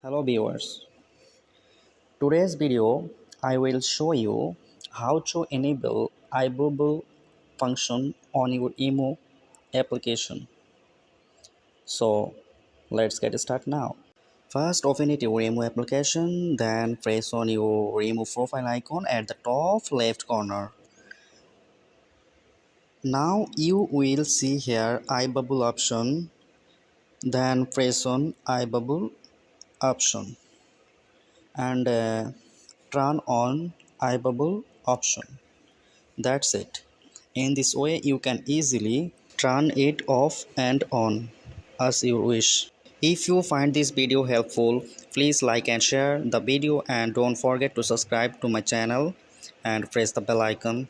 Hello viewers, today's video I will show you how to enable ibubble function on your IMO application. So let's get started now. First open it your IMO application, then press on your IMO profile icon at the top left corner. Now you will see here ibubble option, then press on ibubble option and turn on ibubble option. That's it. In this way you can easily turn it off and on as you wish. If you find this video helpful, please like and share the video and don't forget to subscribe to my channel and press the bell icon.